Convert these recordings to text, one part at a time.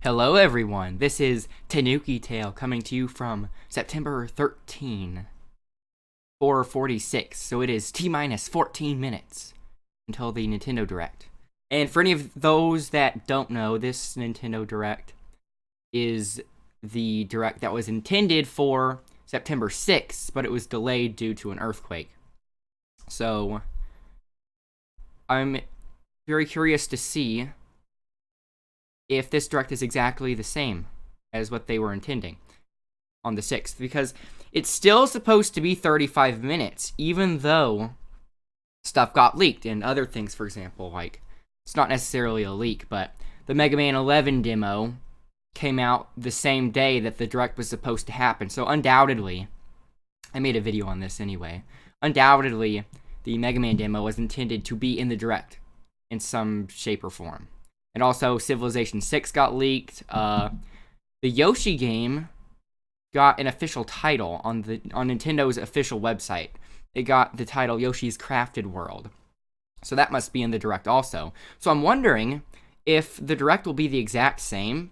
Hello everyone, this is Tanuki Tale coming to you from September 13, 4:46, so it is T-minus 14 minutes until the Nintendo Direct. And for any of those that don't know, this Nintendo Direct is the Direct that was intended for September 6th, but it was delayed due to an earthquake. So, I'm very curious to see if this Direct is exactly the same as what they were intending on the 6th, because it's still supposed to be 35 minutes, even though stuff got leaked and other things, for example, like, it's not necessarily a leak, but the Mega Man 11 demo came out the same day that the Direct was supposed to happen, so undoubtedly, I made a video on this anyway, undoubtedly, the Mega Man demo was intended to be in the Direct in some shape or form. And also, Civilization 6 got leaked. The Yoshi game got an official title on Nintendo's official website. It got the title Yoshi's Crafted World. So that must be in the Direct also. So I'm wondering if the Direct will be the exact same,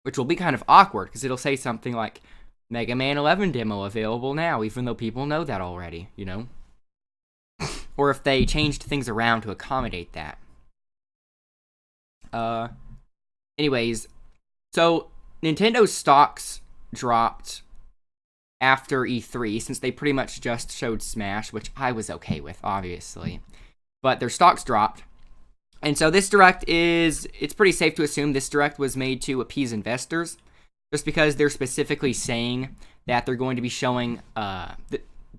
which will be kind of awkward, because it'll say something like, Mega Man 11 demo available now, even though people know that already, you know? Or if they changed things around to accommodate that. Anyways, so Nintendo's stocks dropped after E3, since they pretty much just showed Smash, which I was okay with, obviously. But their stocks dropped. And so this Direct it's pretty safe to assume this Direct was made to appease investors, just because they're specifically saying that they're going to be showing,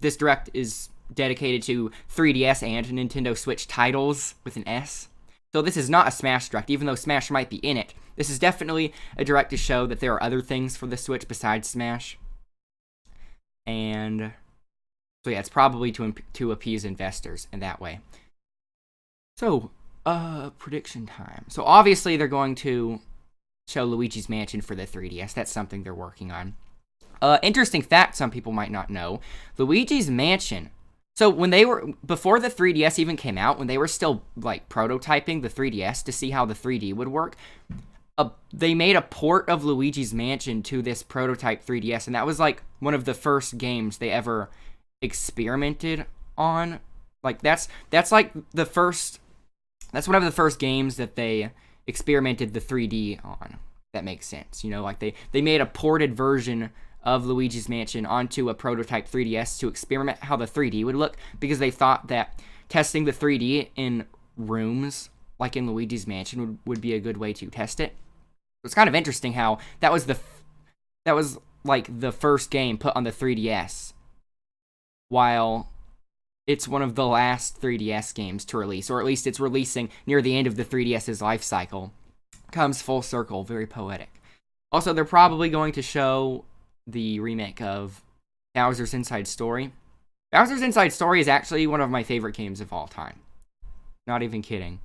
this Direct is dedicated to 3DS and Nintendo Switch titles with an S. So this is not a Smash Direct, even though Smash might be in it. This is definitely a Direct to show that there are other things for the Switch besides Smash. And so yeah, it's probably to appease investors in that way. So, prediction time. So obviously they're going to show Luigi's Mansion for the 3DS. That's something they're working on. Interesting fact some people might not know. Luigi's Mansion. So before the 3DS even came out, when they were still, like, prototyping the 3DS to see how the 3D would work, they made a port of Luigi's Mansion to this prototype 3DS, and that was, like, one of the first games they ever experimented on. Like, that's one of the first games that they experimented the 3D on. That makes sense, you know? Like, they made a ported version of Luigi's Mansion onto a prototype 3DS to experiment how the 3D would look, because they thought that testing the 3D in rooms, like in Luigi's Mansion, would be a good way to test it. It's kind of interesting how that was like the first game put on the 3DS, while it's one of the last 3DS games to release, or at least it's releasing near the end of the 3DS's life cycle. Comes full circle, very poetic. Also, they're probably going to show the remake of Bowser's Inside Story. Bowser's Inside Story is actually one of my favorite games of all time. Not even kidding.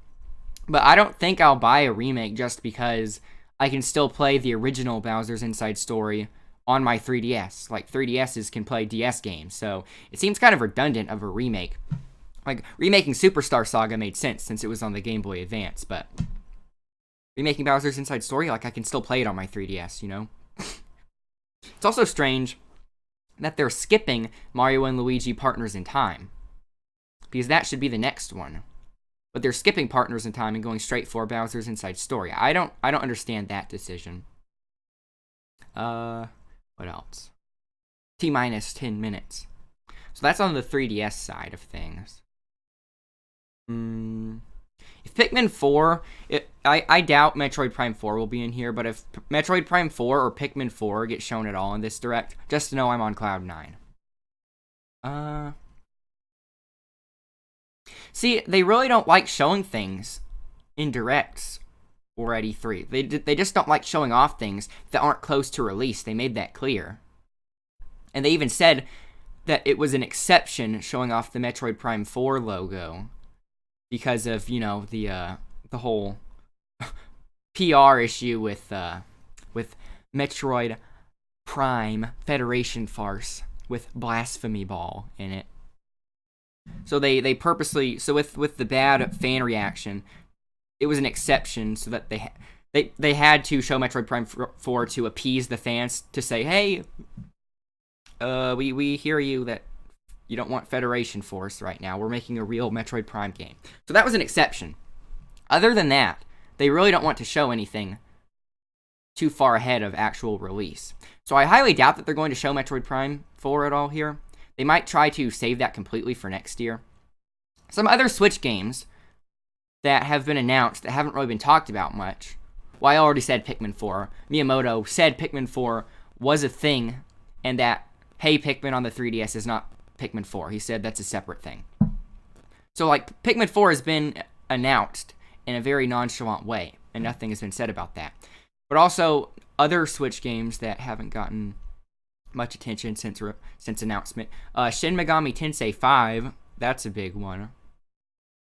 But I don't think I'll buy a remake just because I can still play the original Bowser's Inside Story on my 3DS. Like, 3DSs can play DS games, so it seems kind of redundant of a remake. Like, remaking Superstar Saga made sense since it was on the Game Boy Advance, but remaking Bowser's Inside Story, like, I can still play it on my 3DS, you know? It's also strange that they're skipping Mario and Luigi Partners in Time, because that should be the next one. But they're skipping Partners in Time and going straight for Bowser's Inside Story. I don't understand that decision. What else? T-minus 10 minutes. So that's on the 3DS side of things. If Pikmin 4, I doubt Metroid Prime 4 will be in here, but if Metroid Prime 4 or Pikmin 4 get shown at all in this Direct, just to know I'm on Cloud 9. See, they really don't like showing things in Directs or at E3. They just don't like showing off things that aren't close to release. They made that clear. And they even said that it was an exception showing off the Metroid Prime 4 logo, because of, you know, the whole PR issue with Metroid Prime Federation farce with Blasphemy Ball in it. So they purposely, so with the bad fan reaction, it was an exception so that they had to show Metroid Prime 4 to appease the fans, to say, hey, we hear you that you don't want Federation Force right now. We're making a real Metroid Prime game. So that was an exception. Other than that, they really don't want to show anything too far ahead of actual release. So I highly doubt that they're going to show Metroid Prime 4 at all here. They might try to save that completely for next year. Some other Switch games that have been announced that haven't really been talked about much. Well, I already said Pikmin 4. Miyamoto said Pikmin 4 was a thing, and that, hey, Pikmin on the 3DS is not Pikmin 4. He said that's a separate thing. So, like, Pikmin 4 has been announced in a very nonchalant way, and nothing has been said about that. But also, other Switch games that haven't gotten much attention since announcement. Shin Megami Tensei 5, that's a big one.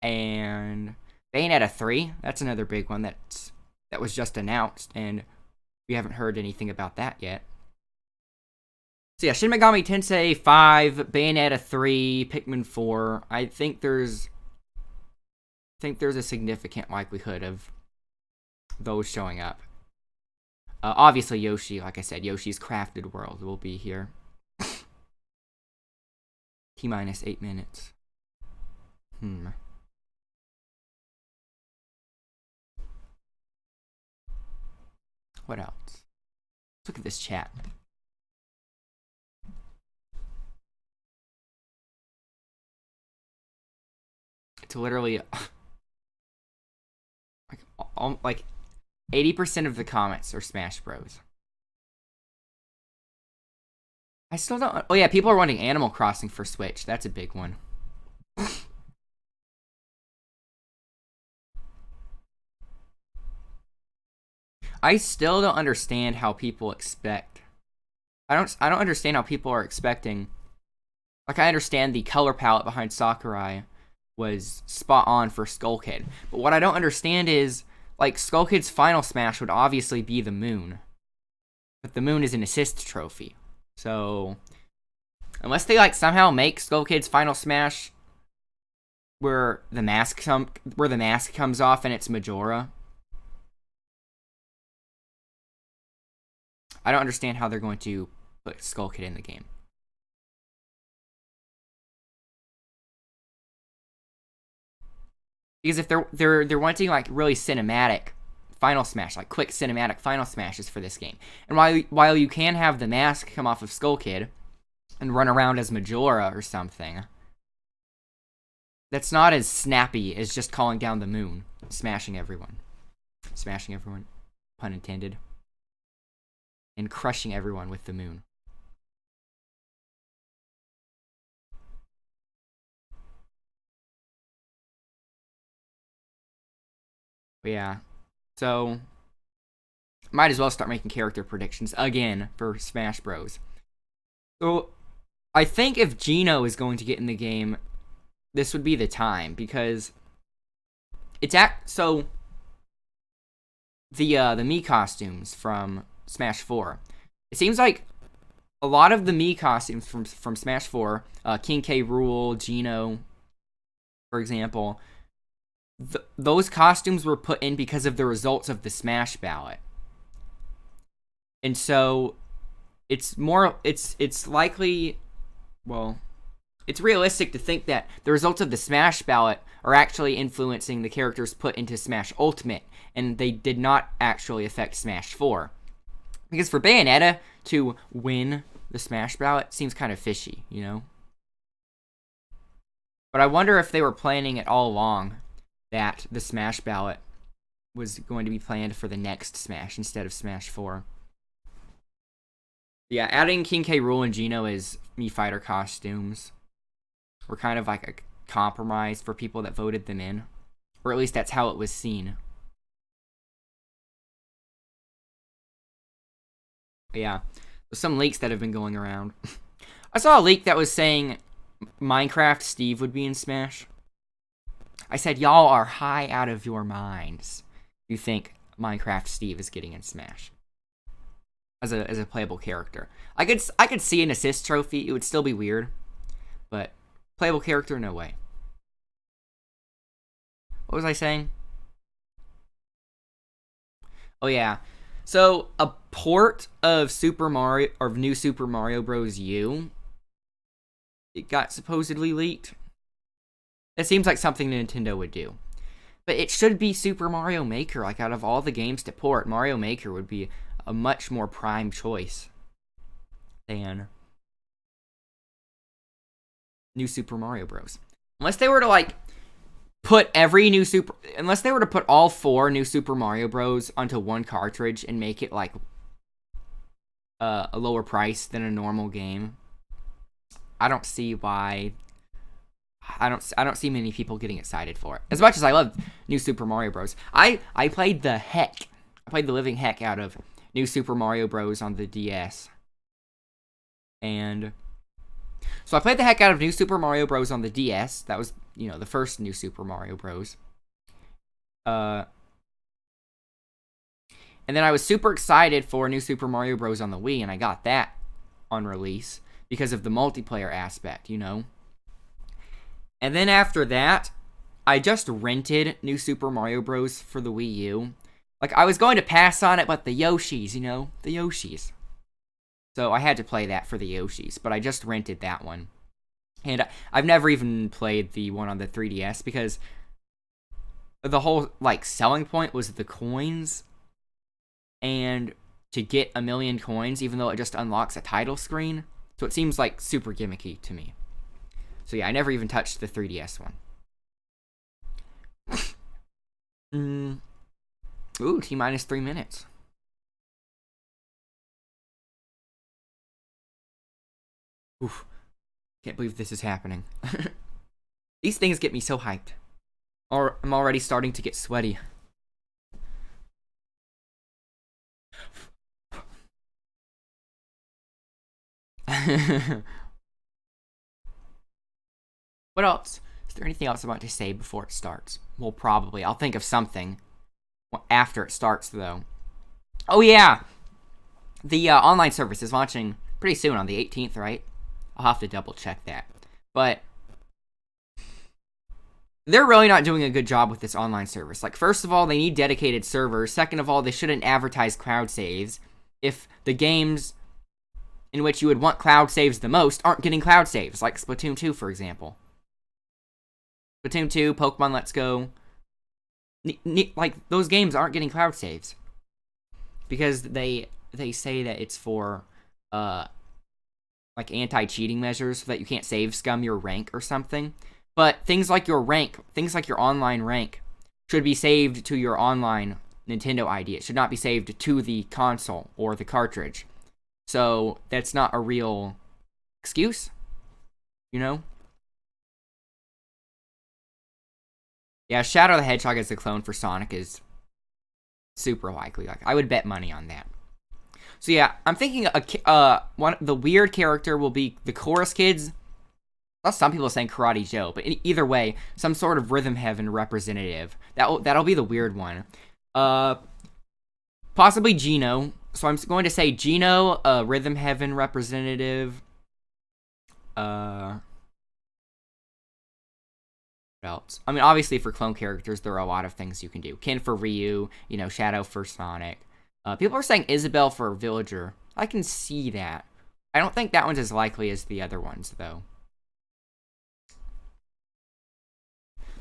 And Bayonetta 3, that's another big one that was just announced, and we haven't heard anything about that yet. So yeah, Shin Megami Tensei 5, Bayonetta 3, Pikmin 4. I think there's a significant likelihood of those showing up. Obviously, Yoshi, like I said, Yoshi's Crafted World will be here. T-minus 8 minutes. What else? Let's look at this chat. It's literally like 80% of the comments are Smash Bros. I still don't. Oh yeah, people are wanting Animal Crossing for Switch. That's a big one. I still don't understand how people expect. I don't understand how people are expecting. Like, I understand the color palette behind Sakurai was spot on for Skull Kid, but what I don't understand is, like, Skull Kid's final smash would obviously be the moon, but the moon is an assist trophy. So unless they like somehow make Skull Kid's final smash where the mask comes off and it's Majora, I don't understand how they're going to put Skull Kid in the game. Because if they're wanting like really cinematic final smash, like quick cinematic final smashes for this game, and while you can have the mask come off of Skull Kid and run around as Majora or something, that's not as snappy as just calling down the moon, smashing everyone, pun intended, and crushing everyone with the moon. But yeah, so might as well start making character predictions again for Smash Bros. So I think if Geno is going to get in the game, this would be the time, because it's so the Mii costumes from Smash 4. It seems like a lot of the Mii costumes from Smash 4, King K. Rool, Geno, for example, those costumes were put in because of the results of the Smash ballot. And so it's likely, well, it's realistic to think that the results of the Smash ballot are actually influencing the characters put into Smash Ultimate, and they did not actually affect Smash 4. Because for Bayonetta to win the Smash ballot seems kind of fishy, you know? But I wonder if they were planning it all along that the Smash ballot was going to be planned for the next Smash instead of Smash 4. Yeah, adding King K. Rool and Geno as Mii Fighter costumes were kind of like a compromise for people that voted them in. Or at least that's how it was seen. But yeah, there's some leaks that have been going around. I saw a leak that was saying Minecraft Steve would be in Smash. I said, y'all are high out of your minds. You think Minecraft Steve is getting in Smash as a playable character? I could see an assist trophy. It would still be weird, but playable character, no way. What was I saying? Oh yeah. So a port of Super Mario or New Super Mario Bros. U, it got supposedly leaked. It seems like something Nintendo would do. But it should be Super Mario Maker. Like, out of all the games to port, Mario Maker would be a much more prime choice than New Super Mario Bros. Unless they were to, like, unless they were to put all 4 New Super Mario Bros. Onto one cartridge and make it, like, a lower price than a normal game, I don't see why. I don't see many people getting excited for it. As much as I love New Super Mario Bros. I played the living heck out of New Super Mario Bros. On the DS. And so I played the heck out of New Super Mario Bros. On the DS. That was, the first New Super Mario Bros. And then I was super excited for New Super Mario Bros. On the Wii, and I got that on release because of the multiplayer aspect, And then after that, I just rented New Super Mario Bros. For the Wii U. Like, I was going to pass on it, but the Yoshis, the Yoshis. So I had to play that for the Yoshis, but I just rented that one. And I've never even played the one on the 3DS because the whole, selling point was the coins. And to get 1,000,000 coins, even though it just unlocks a title screen. So it seems, super gimmicky to me. So yeah, I never even touched the 3DS one. Ooh, T-minus 3 minutes. Oof. Can't believe this is happening. These things get me so hyped. Or I'm already starting to get sweaty. What else? Is there anything else I want to say before it starts? Well, probably. I'll think of something after it starts, though. Oh, yeah! The online service is launching pretty soon on the 18th, right? I'll have to double check that. But they're really not doing a good job with this online service. First of all, they need dedicated servers. Second of all, they shouldn't advertise cloud saves if the games in which you would want cloud saves the most aren't getting cloud saves, like Splatoon 2, for example. Splatoon 2, Pokemon Let's Go, those games aren't getting cloud saves because they say that it's for anti-cheating measures so that you can't save scum your rank or something. But things like your online rank should be saved to your online Nintendo ID. It should not be saved to the console or the cartridge. So that's not a real excuse, Yeah, Shadow the Hedgehog as a clone for Sonic is super likely. I would bet money on that. So yeah, I'm thinking the weird character will be the Chorus Kids. Well, some people are saying Karate Joe, but either way, some sort of Rhythm Heaven representative. That'll be the weird one. Possibly Geno. So I'm going to say Geno, Rhythm Heaven representative. What else? I mean, obviously for clone characters, there are a lot of things you can do. Ken for Ryu, Shadow for Sonic. People are saying Isabelle for Villager. I can see that. I don't think that one's as likely as the other ones, though.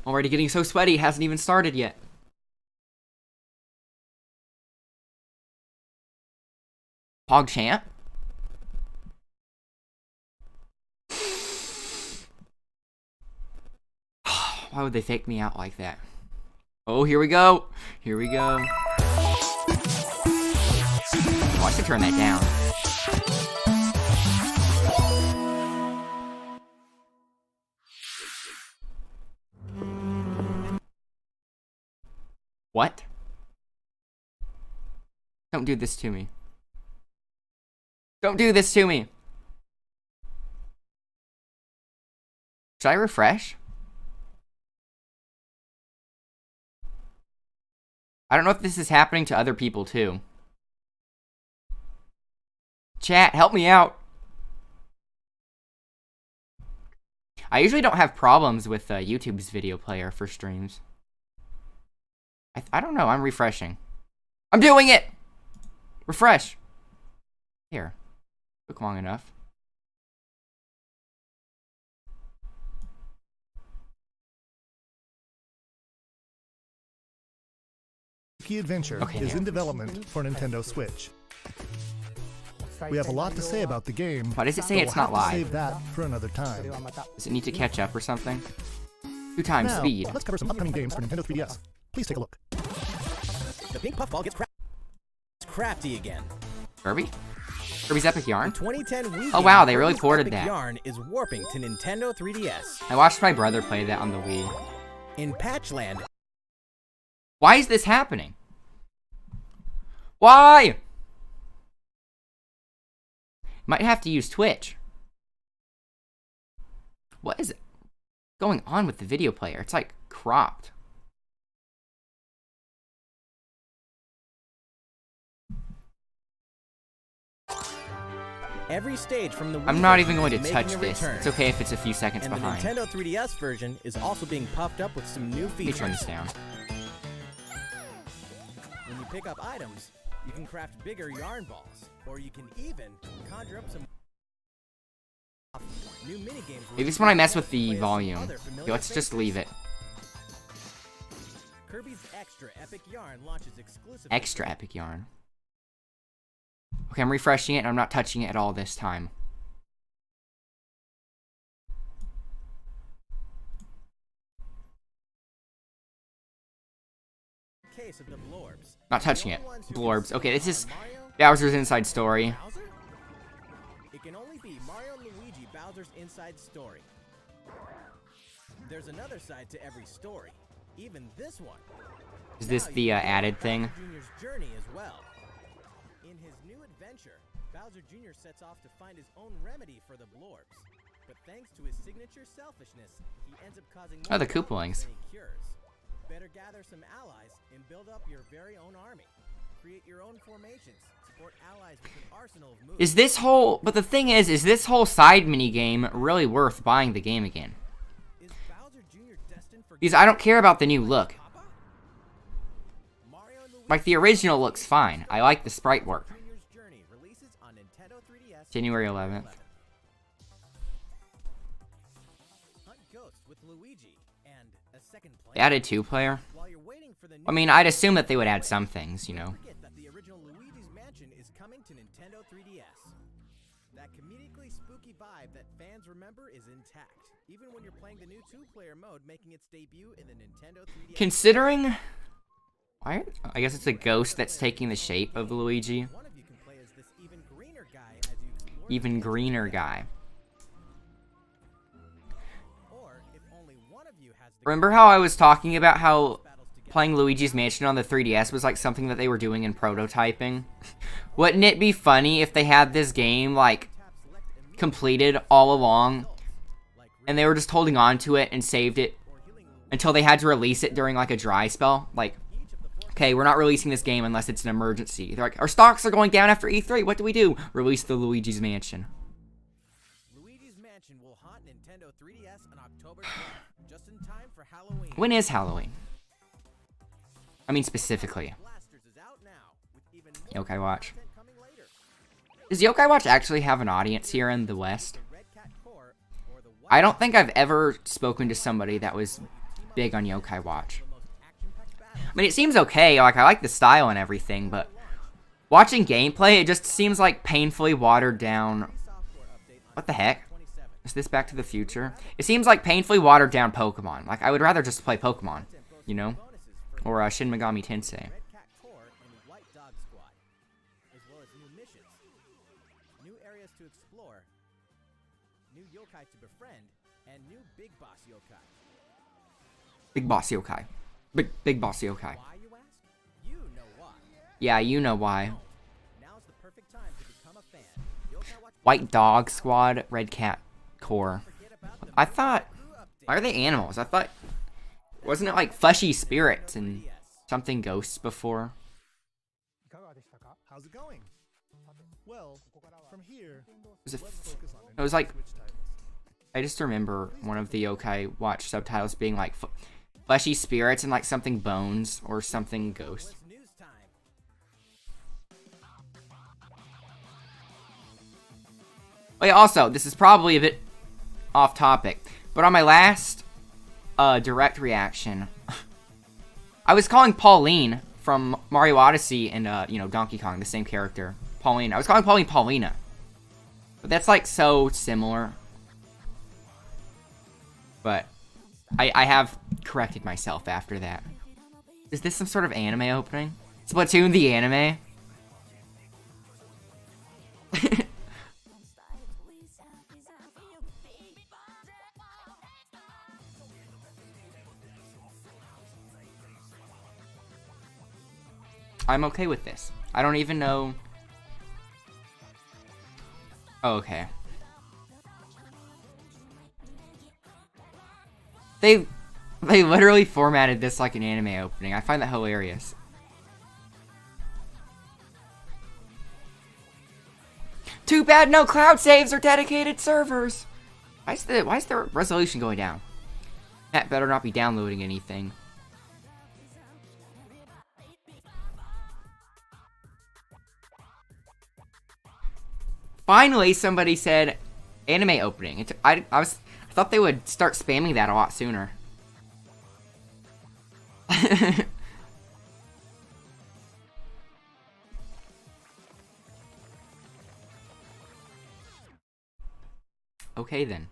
Already getting so sweaty, hasn't even started yet. PogChamp? Why would they fake me out like that? Oh, here we go. Here we go. Oh, I should turn that down. What? Don't do this to me. Don't do this to me. Should I refresh? I don't know if this is happening to other people too. Chat, help me out. I usually don't have problems with YouTube's video player for streams. I don't know, I'm refreshing. I'm doing it! Refresh. Here. Took long enough. Key Adventure is in development for Nintendo Switch. We have a lot to say about the game. Why does it say it's not live? Save that for another time. Does it need to catch up or something? 2 times Now, speed. let's cover some upcoming games for Nintendo 3DS. Please take a look. The pink puffball gets crafty again. Kirby? Kirby's Epic Yarn? 2010 Wii Oh wow, they really Kirby's ported Epic that. Yarn is warping to Nintendo 3DS. I watched my brother play that on the Wii. In Patchland, Why is this happening? Why? Might have to use Twitch. What is going on with the video player? It's like cropped. every stage from the Wii I'm not even version going is to making touch a this. return. It's okay if it's a few seconds And behind. the Nintendo 3DS version is also being puffed up with some new Let me features. turn this down. When you pick up items, you can craft bigger yarn balls, or you can even conjure up some new mini games. Maybe it's when I mess with the volume. Okay, let's just leave it. Kirby's Extra Epic Yarn launches exclusively. Extra Epic Yarn. Okay, I'm refreshing it and I'm not touching it at all this time. Case of the Blorbs. Not touching it. Blorbs. Okay, this is Bowser's Inside Story. Bowser? It can only be Mario and Luigi Bowser's Inside Story. There's another side to every story, even this one. Is this Now the you can added Bowser thing? Jr.'s journey as well. In his new adventure, Bowser Jr. sets off to find his own remedy for the Blorbs. But thanks to his signature selfishness, he ends up causing more Oh, the problems Koopalings. than he cures. Better gather some allies and build up your very own army. Create your own formations. Support allies with an arsenal of moves. Is this whole... But the thing is this whole side minigame really worth buying the game again? Is Bowser Jr. destined for Because I don't care about the new look. Papa? Mario and Luigi Like, the original looks fine. I like the sprite work. Jr.'s journey releases on Nintendo 3DS January 11th. Hunt Ghost with Luigi and a second player. They added 2-player? While you're waiting for the new I mean, I'd assume that they would add some things, you know. Don't forget that the original Luigi's Mansion is coming to Nintendo 3DS. That comedically spooky vibe that fans remember is intact, even when you're playing the new 2-player mode making its debut in the Nintendo 3DS. Considering... Why? I guess it's a ghost that's taking the shape of Luigi. One of you can play as this even greener guy as you explore Even greener guy. or if only one of you has the Remember how I was talking about how battles together. playing Luigi's Mansion on the 3DS was like something that they were doing in prototyping? Wouldn't it be funny if they had this game like Tap select immediate completed all along like and they were just holding on to it and saved it or healing Luigi. until they had to release it during like a dry spell? Like, Each of the four okay, we're not releasing this game unless it's an emergency. They're like, our stocks are going down after E3. What do we do? Release the Luigi's Mansion. Luigi's Mansion will haunt Nintendo 3DS on October 12th, just in time for Halloween. When is Halloween? I mean specifically. Blasters is out now, with even more Yokai Watch. content coming later. Does Yokai Watch actually have an audience here in the West? The Red Cat Core or the White I don't think I've ever spoken to somebody that was big on Yokai Watch. most action-packed battle. I mean, it seems okay. Like, I like the style and everything, but watching gameplay, it just seems like painfully watered down. Software update on What the heck? 27. Is this Back to the Future? It seems like painfully watered down Pokemon. Like, I would rather just play Pokemon, you know? Bonuses for Or Shin Megami Tensei. Red Cat Core and White Dog Squad, as well as new missions, new areas to explore, new yokai to befriend, and new Big Boss yokai. Big Boss Yokai. Big Boss Yokai. Why, you ask? You know why. Yeah, you know why. Now's the perfect time to become a fan. Yokai Watch White Dog Squad, Red Cat Core. forget about the I thought... crew update. Why are they animals? I thought... Wasn't it like fleshy spirits and something ghosts before? How's it going? Well, from here, Was it, let's focus on it was like... Switch titles. I just remember one of the Yokai Watch subtitles being like fleshy spirits and like something bones or something ghost. It's news time. Oh yeah, also, this is probably a bit off topic, but on my last direct reaction, I was calling Pauline from Mario Odyssey and, you know, Donkey Kong, the same character. Pauline. I was calling Pauline Paulina. But that's, like, so similar. But I have corrected myself after that. Is this some sort of anime opening? Splatoon the anime? I'm okay with this. I don't even know. Oh, okay. They literally formatted this like an anime opening. I find that hilarious. Too bad no cloud saves or dedicated servers. Why is the resolution going down? That better not be downloading anything. Finally, somebody said anime opening. I thought they would start spamming that a lot sooner. Okay then.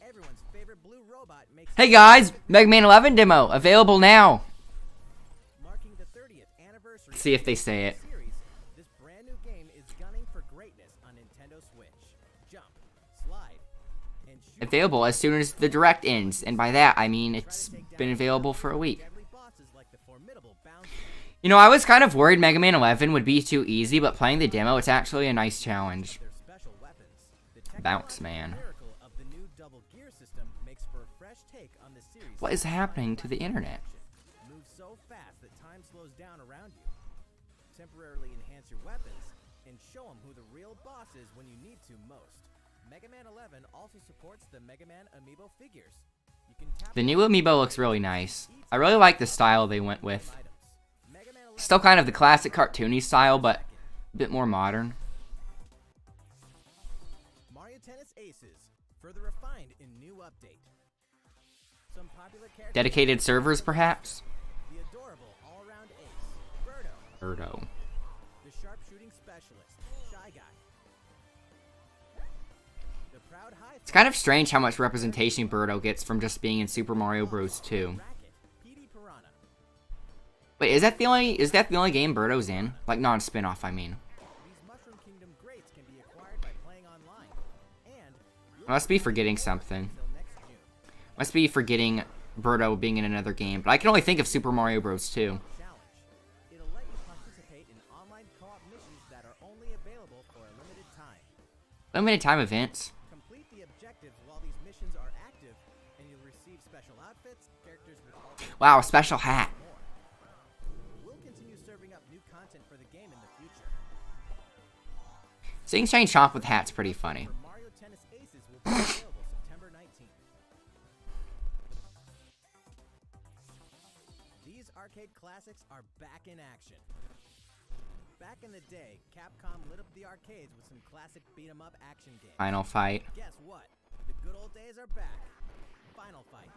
Everyone's favorite blue robot makes Hey guys, Mega Man 11 demo available now. marking the 30th anniversary. Let's see if they say it. Series, this brand new game is gunning for greatness on Nintendo Switch. Jump, slide, and shoot. Available as soon as the direct ends, and by that I mean it's been available for a week. Deadly bosses like the formidable Bounce. You know, I was kind of worried Mega Man 11 would be too easy, but playing the demo, it's actually a nice challenge. Their special weapons. The Bounce, technological man. miracle of the new double gear system makes for a fresh take on the series. What is happening to the internet? Move so fast that time slows down around you. Temporarily enhance your weapons and show them who the real boss is when you need to most. Mega Man 11 also supports the Mega Man amiibo figures. You can tap The new amiibo looks really nice. I really like the style they went with. items. Mega Man 11 Still kind of the classic cartoony style, but a bit more modern. Mario Tennis Aces, further refined in new update. Some popular characters. Dedicated servers, perhaps? The adorable all-around ace, Birdo. Birdo. The sharpshooting specialist, Shy Guy. The proud high It's kind of strange how much representation Birdo gets from just being in Super Mario Bros. 2. racket, PD Piranha. Wait, is that the only game Birdo's in? Like non-spin-off, I mean. These Mushroom Kingdom greats can be acquired by playing online. And I must be forgetting something. until next June. Must be forgetting Birdo being in another game, but I can only think of Super Mario Bros. 2. Challenge. It'll let you participate in online co-op missions that are only available for a limited time. Limited time events. Complete the objectives while these missions are active, and you'll receive special outfits, characters with all Wow, a special hat. more. We'll continue serving up new content for the game in the future. Seeing Shane Chomp with hats pretty funny. For Mario Tennis Aces will be available September 19th. These arcade classics are back in action. Back in the day, Capcom lit up the arcades with some classic beat-em-up action games. Final fight. Guess what? The good old days are back. Final Fight.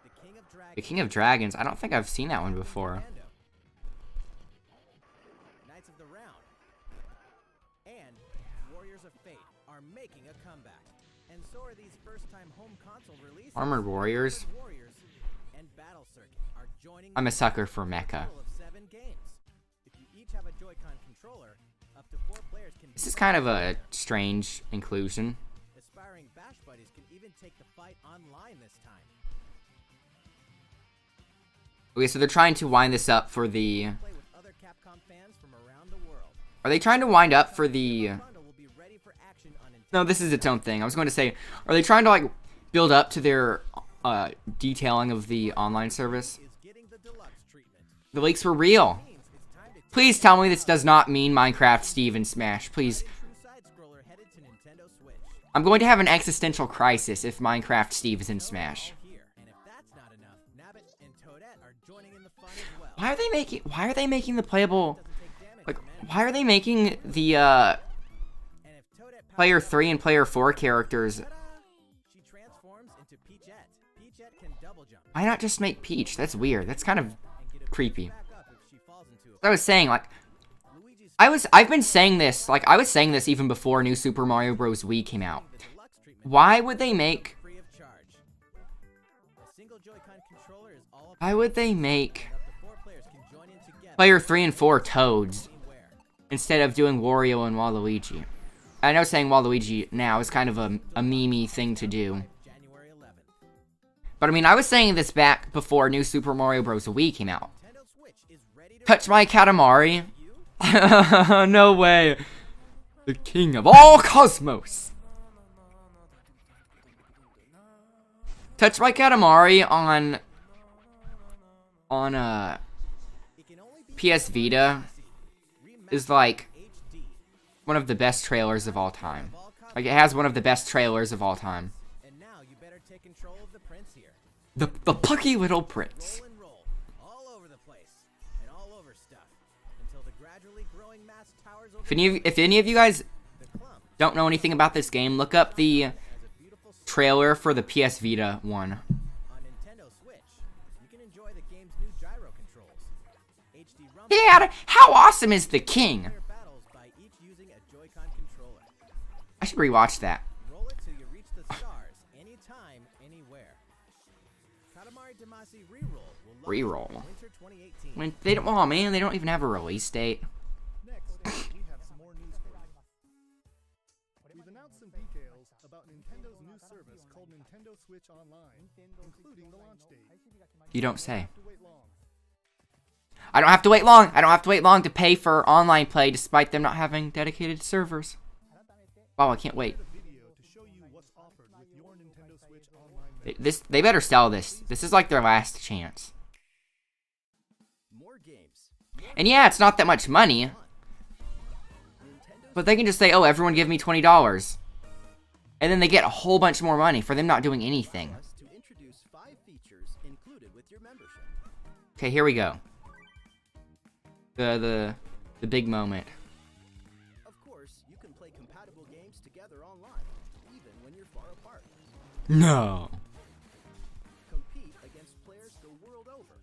The King of Dragons. The King of Dragons. I don't think I've seen that one before. Nintendo. Knights of the Round and Warriors of Fate are making a comeback. And so are these first-time home console releases. Armored Warriors. Armored Warriors and Battle Circuit are joining I'm a the sucker for mecha. total of 7 games. If you each have a Joy-Con controller, up to 4 players can This is kind of a strange inclusion. Aspiring Bash Buddies can even take the fight online this time. Okay, so they're trying to wind this up for the... Play with other Capcom fans from around the world. Are they trying to wind up for the... Bundle will be ready for action on Nintendo. No, this is its own thing. I was going to say, are they trying to, like, build up to their detailing of the online service? Is getting the deluxe treatment. The leaks were real. Means it's time to Please tell me this does not mean Minecraft Steve and Smash. Please, I'm going to have an existential crisis if Minecraft Steve is in Smash. And if that's not enough, Nabbit and Toadette are joining in the fun as well. Why are they making the playable, like, why are they making the, player 3 and player 4 characters? She transforms into Peachette. Peachette can double jump. Why not just make Peach? That's weird. That's kind of And get a creepy. back up if she falls into I was saying, like, Luigi's I've been saying this, like, I was saying this even before New Super Mario Bros. Wii came out. deluxe treatment Why would they make, free of charge. A single Joy-Con controller is all why would they make up to 4 players can join in together player 3 and 4 Toads anywhere. instead of doing Wario and Waluigi? I know saying Waluigi now is kind of a meme-y thing to do. January 11th. But I mean, I was saying this back before New Super Mario Bros. Wii came out. Nintendo Switch is ready to Touch my Katamari. you. No way. The king of all cosmos. Touch my Katamari on It can only be PS Vita is like HD. one of the best trailers of all time. Like, it has one of the best trailers of all time. And now you better take control of the prince here. The plucky little prince. Roll and roll, all over the place, and all over stuff, until the gradually growing mass towers over If any of you guys the clump don't know anything about this game, look up the as a beautiful trailer for the PS Vita one. on Nintendo Switch. You can enjoy the game's new gyro controls. HD rumble Yeah, how awesome is the king? player battles by each using a Joy-Con controller. I should rewatch that. Roll it till you reach the stars, anytime, anywhere. Katamari Damacy Reroll will launch Reroll. in Winter 2018. When they don't, oh man, they don't even have a release date. Next, we have some more news for you. We've announced some details about Nintendo's new service called Nintendo Switch Online, including the launch date. You don't say. To wait long. I don't have to wait long. I don't have to wait long to pay for online play despite them not having dedicated servers. Wow, I can't wait. A video to show you what's offered with your Nintendo Switch Online. They better sell this. This is like their last chance. More games. And yeah, it's not that much money, but they can just say, "Oh, everyone give me $20." And then they get a whole bunch more money for them not doing anything. Us to introduce 5 features included with your membership. Okay, here we go. The big moment. Of course, you can play compatible games together online, even when you're far apart. No. Compete against players the world over.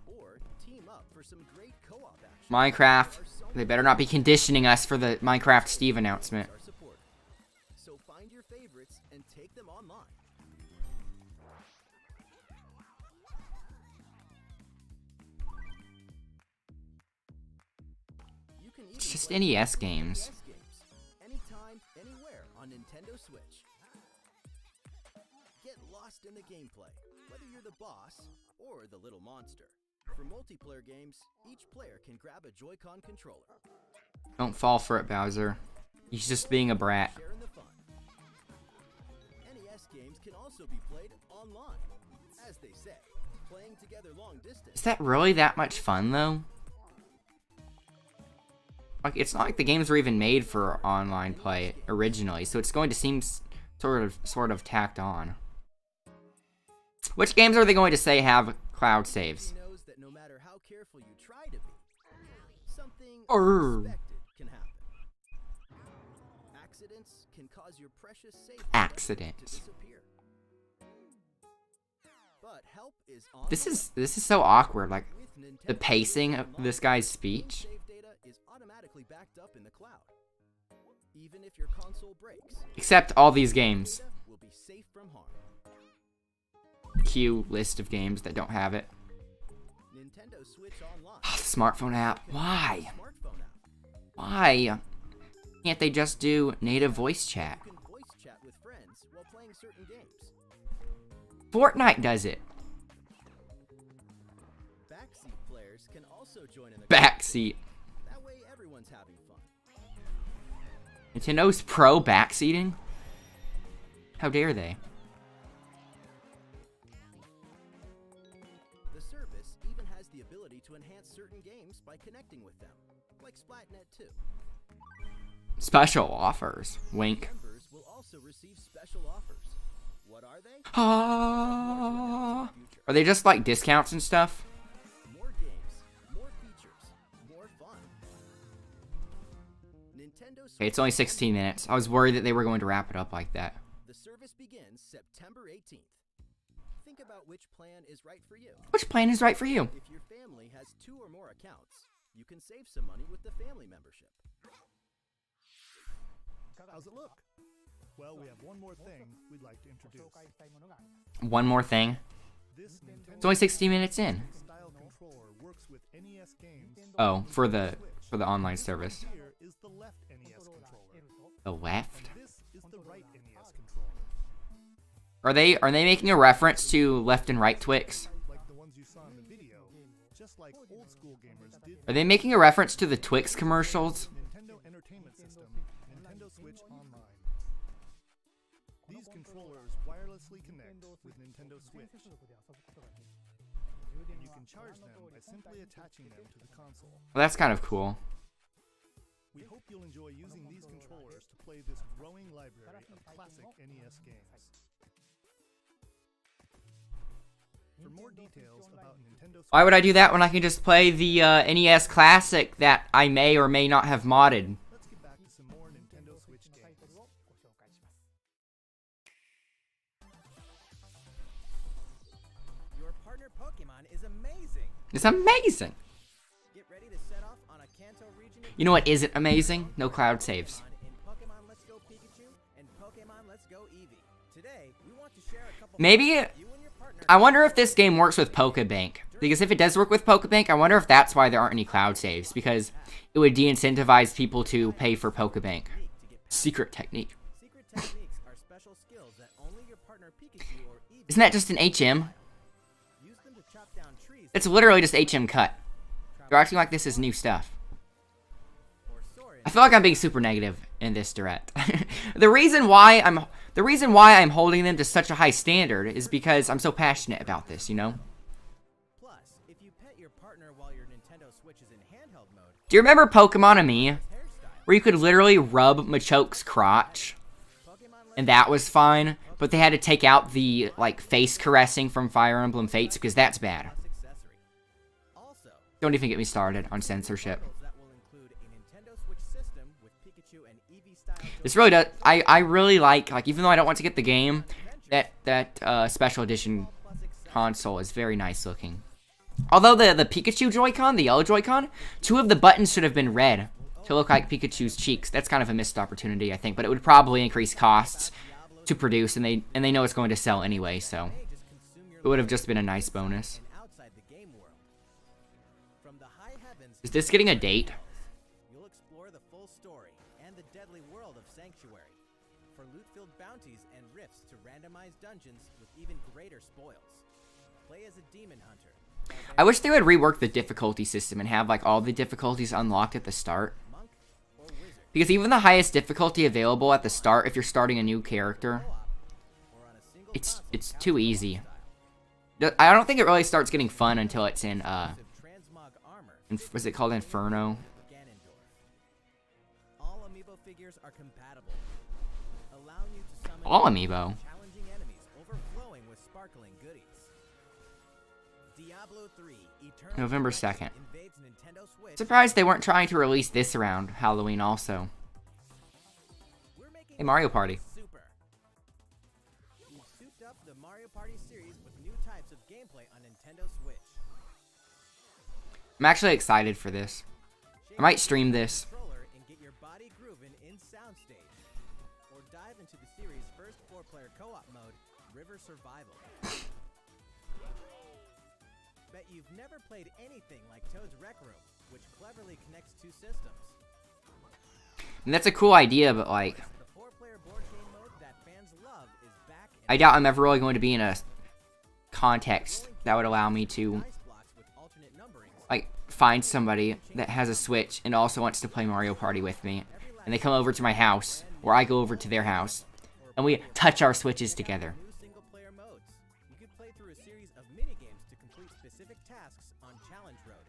Or team up for some great co-op action. Minecraft. They better not be conditioning us for the Minecraft Steve announcement. Our support. So find your favorites and take them online. You can even It's just play NES NES games. anytime, anywhere on Nintendo Switch. Get lost in the gameplay, whether you're the boss or the little monster. For multiplayer games, each player can grab a Joy-Con controller. Don't fall for it, Bowser. He's just being a brat. Share in the fun. NES games can also be played online. As they say, playing together long distance. Is that really that much fun, though? Like, it's not like the games were even made for online play originally, so it's going to seem sort of tacked on. Which games are they going to say have cloud saves? Knows that no matter how careful you try to be, something Arr. unexpected can happen. Accidents can cause your precious save data Accidents. to disappear. But help is on This the is so awkward. Like, way. With the Nintendo pacing Switch of Online, this guy's game speech. save data is automatically backed up in the cloud. Even if your console breaks, Except all these games. data will be safe from harm. Queue list of games that don't have it. Nintendo Switch Online. Oh, the smartphone app. Why? Smartphone app. Why? Can't they just do native voice chat? You can voice chat with friends while playing certain games. Fortnite does it. Backseat players can also join in the Backseat. That way everyone's having fun. Nintendo's pro backseating? How dare they? The service even has the ability to enhance certain games by connecting with them, like Splatnet 2. Special offers. Wink. Members will also receive special offers. What are they? Ah. Are they just like discounts and stuff? More games, more features, more fun. Nintendo Switch. Okay, it's only 16 minutes. I was worried that they were going to wrap it up like that. The service begins September 18th. Think about which plan is right for you. Which plan is right for you? If your family has 2 or more accounts, you can save some money with the family membership. How's it look? Well, we have one more thing we'd like to introduce. One more thing. This It's only 16 minutes in. style controller works with NES games. Oh, for the online service. Here is the left NES controller. The left. This is the right NES controller. Are they making a reference to left and right Twix? Like the ones you saw in the video, just like old school gamers did. Are they making a reference to the Twix commercials? Nintendo Entertainment System, Nintendo Switch Online. These controllers wirelessly connect with Nintendo Switch. And you can charge them by simply attaching them to the console. Well, that's kind of cool. We hope you'll enjoy using these controllers to play this growing library of classic NES games. For more details about Nintendo Switch, Why would I do that when I can just play the NES Classic that I may or may not have modded? let's get back to some more Nintendo Switch games. Your partner Pokemon is amazing. It's amazing. Get ready to set off on a Kanto region. You know what isn't amazing? No cloud saves. In Pokemon Let's Go Pikachu and Pokemon Let's Go Eevee. Today, we want to share a couple. Maybe you and your partner. I wonder if this game works with Pokebank. Because if it does work with Pokebank, I wonder if that's why there aren't any cloud saves. Because it would de-incentivize people to pay for Pokebank. Secret technique. Secret techniques are special skills that only your partner Pikachu or Eevee Isn't that just an HM? use them to chop down trees It's literally just HM cut. They're acting like this is new stuff. or soar in I feel like I'm being super negative in this direct. The reason why I'm holding them to such a high standard is because I'm so passionate about this, you know? Plus, if you pet your partner while your Nintendo Switch is in handheld mode, Do you remember Pokemon and Me? hairstyle, Where you could literally rub Machoke's crotch? Pokemon Let's And that was fine, but they had to take out the, like, face caressing from Fire Emblem Fates because that's bad. accessory. Also, Don't even get me started on censorship. models that will include a Nintendo Switch system with Pikachu and Eevee style This really does. I really like, even though I don't want to get the game, that special edition console is very nice looking. Although the Pikachu Joy-Con, the yellow Joy-Con, 2 of the buttons should have been red to look like Pikachu's cheeks. That's kind of a missed opportunity, I think, but it would probably increase costs to produce, and they know it's going to sell anyway, so just consume your it would have just been a nice bonus. and outside the game world. From the high heavens, Is this getting a date? you'll explore the full story and the deadly world of Sanctuary. For loot-filled bounties and rifts to randomized dungeons with even greater spoils. Play as a demon hunter. I wish they would rework the difficulty system and have, like, all the difficulties unlocked at the start. Monk or wizard. Because even the highest difficulty available at the start, if you're starting a new character, Or on a single it's too easy. I don't think it really starts getting fun until it's in, transmog armor was it called Inferno? Ganondorf. All amiibo figures are compatible, allowing you to summon All amiibo. challenging enemies overflowing with sparkling goodies. Diablo 3 Eternal November Collection 2nd. invades Nintendo Switch. Surprised they weren't trying to release this around Halloween also. We're making Hey, Mario Party. super. We've souped up the Mario Party series with new types of gameplay on Nintendo Switch. I'm actually excited for this. I might stream this. Controller and get your body grooving in Soundstage. Or dive into the series' first 4-player co-op mode, River Survival. Bet you've never played anything like Toad's Rec Room, which cleverly connects 2 systems. And that's a cool idea, but, like, The 4-player board game mode that fans love is back and I doubt I'm ever really going to be in a context that would allow me to, dice blocks with alternate numberings. like, find somebody that has a Switch and also wants to play Mario Party with me. And they come over to my house, or I go over to their house, and we touch our Switches together. New single-player modes. You could play through a series of mini-games to complete specific tasks on Challenge Road.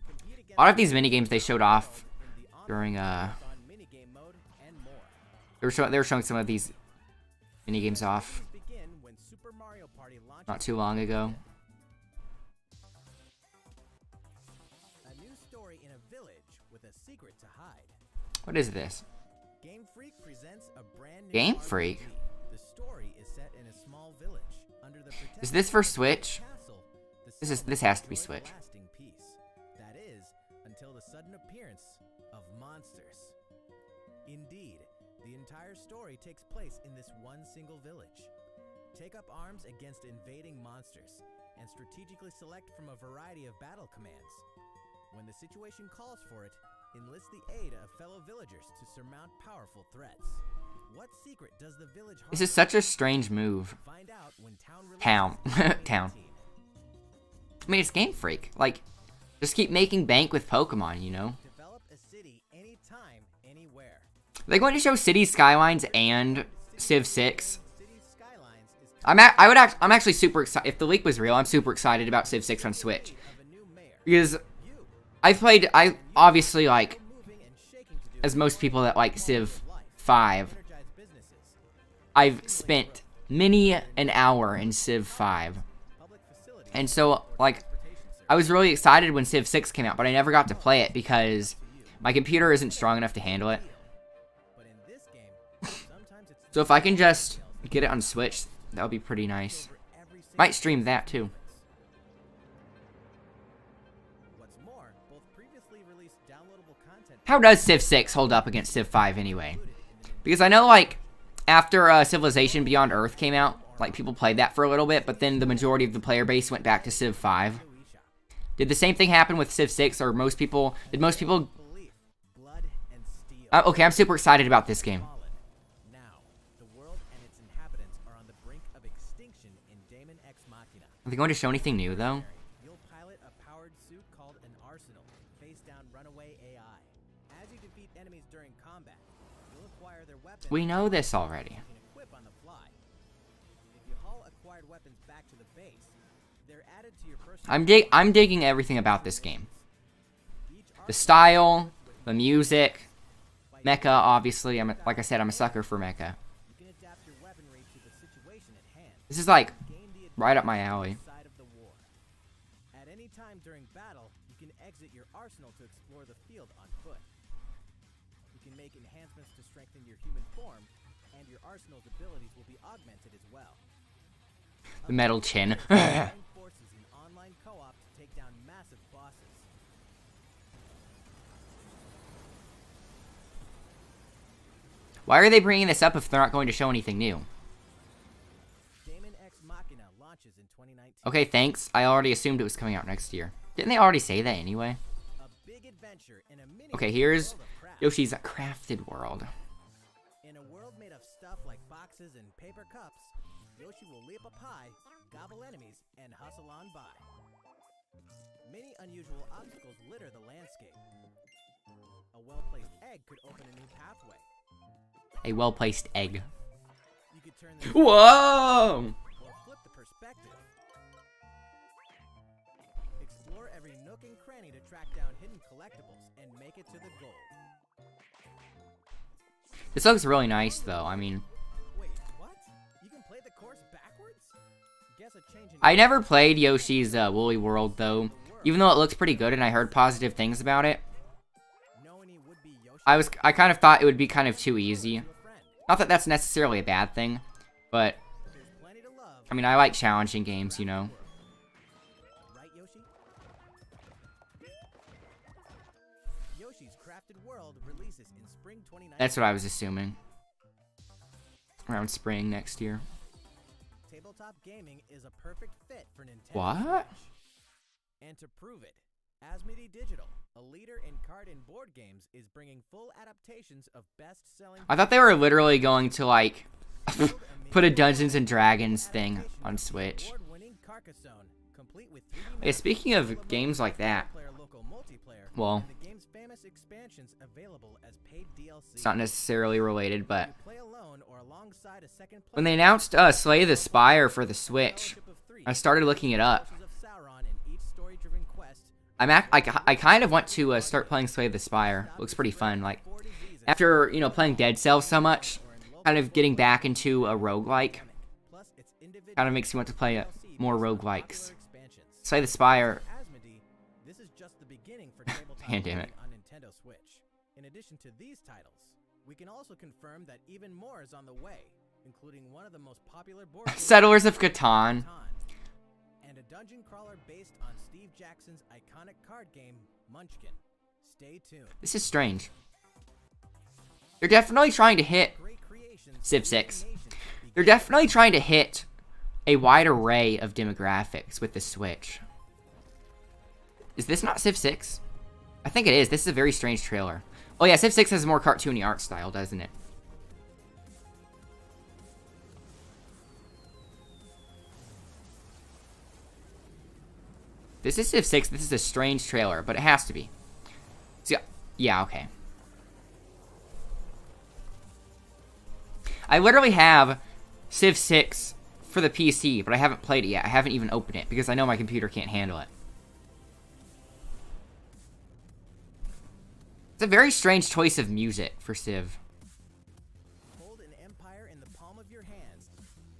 Compete against A lot of these minigames they showed off in the during, on minigame mode They were showing some of these mini games off Begin when Super Mario Party launches not too long ago. a new story in a village with a secret to hide. What is this? Game Freak presents a brand new Game RPG. Freak? The story is set in a small village under the protection Is this for of a Switch? castle. The This has to be settle Switch. enjoy lasting peace. That is, until the sudden appearance of monsters. Indeed, the entire story takes place in this one single village. Take up arms against invading monsters and strategically select from a variety of battle commands. When the situation calls for it, enlist the aid of fellow villagers to surmount powerful threats. What secret does the village harbor? This is such a strange move. Find out when Town releases Town. in Town. 2018. I mean, it's Game Freak. Like, just keep making bank with Pokemon, you know? Develop a city anytime, anywhere. Are they going to show City Skylines and Civ 6? City Skylines is I'm actually super excited. If the leak was real, I'm super excited about Civ 6 on Switch. of a new mayor. Because You, I obviously, like, moving and shaking to do as most people that like Civ life. 5, Energize businesses. I've spent many an hour in Civ 5. Public facilities. And so, like, Transportation service. I was really excited when Civ 6 came out, but I never got to play it because my computer isn't strong enough to handle it. But in this game, sometimes it's So if I can just get it on Switch, that would be pretty nice. over every single Might stream that too. What's more, both previously released downloadable content How does Civ 6 hold up against Civ 5 anyway? Because I know, like, after Civilization Beyond Earth came out, like, people played that for a little bit, but then the majority of the player base went back to Civ 5. Did the same thing happen with Civ 6, or did most people... belief, blood and steel. Okay, I'm super excited about this game. Fallen. Now, the world and its inhabitants are on the brink of extinction in Daemon X Machina. Are they going to show anything new, though? You'll pilot a powered suit called an Arsenal, face down runaway AI. As you defeat enemies during combat, you'll acquire their weapons We know this already. you can equip on the fly. If you haul acquired weapons back to the base, they're added to your personal I'm digging everything about this game. Each The style, the music, mecha, obviously. Like I said, I'm a sucker for mecha. you can adapt your weaponry to the situation at hand. This is, like, Gain the right up my alley. side of the war. At any time during battle, you can exit your arsenal to explore the field on foot. You can make enhancements to strengthen your human form, and your arsenal's abilities will be augmented as well. The metal chin. Join forces in online co-op to take down massive bosses. Why are they bringing this up if they're not going to show anything new? Daemon X Machina launches in 2019. Okay, thanks. I already assumed it was coming out next year. Didn't they already say that anyway? A big adventure in a mini Okay, here's world of craft. Yoshi's Crafted World. In a world made of stuff like boxes and paper cups, Yoshi will leap up high, gobble enemies, and hustle on by. Many unusual obstacles litter the landscape. A well-placed egg could open a new pathway. A well-placed egg. You could turn the Whoa! or flip the perspective. Explore every nook and cranny to track down hidden collectibles and make it to the goal. This looks really nice, though. I mean, Wait, what? You can play the course backwards? Guess a change in I never played Yoshi's Woolly World, though. Even though it looks pretty good and I heard positive things about it, know any would-be Yoshi I kind of thought it would be kind of too easy. to a friend. Not that that's necessarily a bad thing, but, There's plenty to love. I mean, I like challenging games, you know. Right, Yoshi? Yoshi's Crafted World releases in spring 2019. That's what I was assuming. Around spring next year. Tabletop gaming is a perfect fit for Nintendo. What? Switch. And to prove it, Asmodee Digital, a leader in card and board games, is bringing full adaptations of best-selling. I thought they were literally going to, like, Build put a mini Dungeons and Dragons thing adaptation on of the Switch. award-winning Carcassonne, complete with 3D Yeah, speaking of games like that, player local multiplayer, well, and the game's famous expansions available as paid DLC. it's not necessarily related, but You play alone or alongside a second when they player. announced Slay the Spire for the Switch, Fellowship of Three, I started looking it up. Forces of Sauron in each story-driven quest. I kind of want to start playing Slay the Spire. Looks pretty fun. Like, after, you know, playing Dead Cells so much, kind of getting back into a roguelike. Kind of makes me want to play more roguelikes. Slay the Spire. This is just the beginning for tabletop Man, damn it. gaming on Nintendo Switch. In addition to these titles, we can also confirm that even more is on the way, including one of the most popular board games, Settlers of Catan. and a dungeon crawler based on Steve Jackson's iconic card game, Munchkin. Stay tuned. This is strange. They're definitely trying to hit Great creations, Civ 6. animations, They're definitely trying to hit a wide array of demographics with the Switch. Is this not Civ 6? I think it is. This is a very strange trailer. Oh yeah, Civ 6 has a more cartoony art style, doesn't it? This is Civ 6. This is a strange trailer, but it has to be. So, yeah, okay. I literally have Civ 6 for the PC, but I haven't played it yet. I haven't even opened it because I know my computer can't handle it. It's a very strange choice of music for Civ. hold an empire in the palm of your hands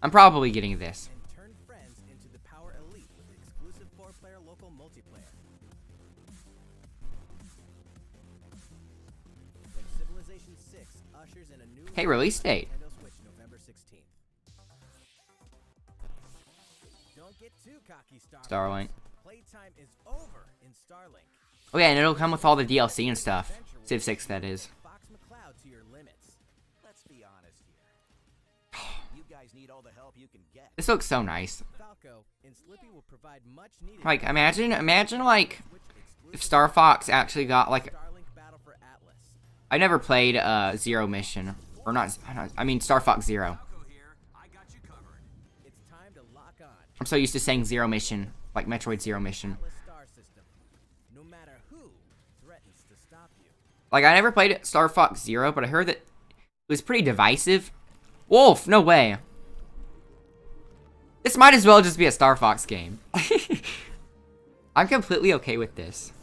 I'm probably getting this. and turn friends into the Power Elite with exclusive 4-player local multiplayer. When Civilization 6 ushers in a new Hey, release date. Nintendo Switch November 16th. Don't get too cocky, Starlink. Playtime is over in Starlink. Oh yeah, and it'll come with all the DLC and stuff. Civ 6, that is. Fox McCloud to your limits. Let's be honest here. You guys need all the help you can get. This looks so nice. Falco and Slippy will provide much needed Like, imagine like, Switch if exclusive Star Fox actually got, like, Starlink Battle for Atlas. I never played, Zero Mission. Or not, I mean Star Fox Zero. It's time to lock on I'm so used to saying Zero Mission, like Metroid Zero Mission. Atlas Star System. No matter who threatens to stop you. Like, I never played Star Fox Zero, but I heard that it was pretty divisive. Wolf, no way. This might as well just be a Star Fox game. I'm completely okay with this.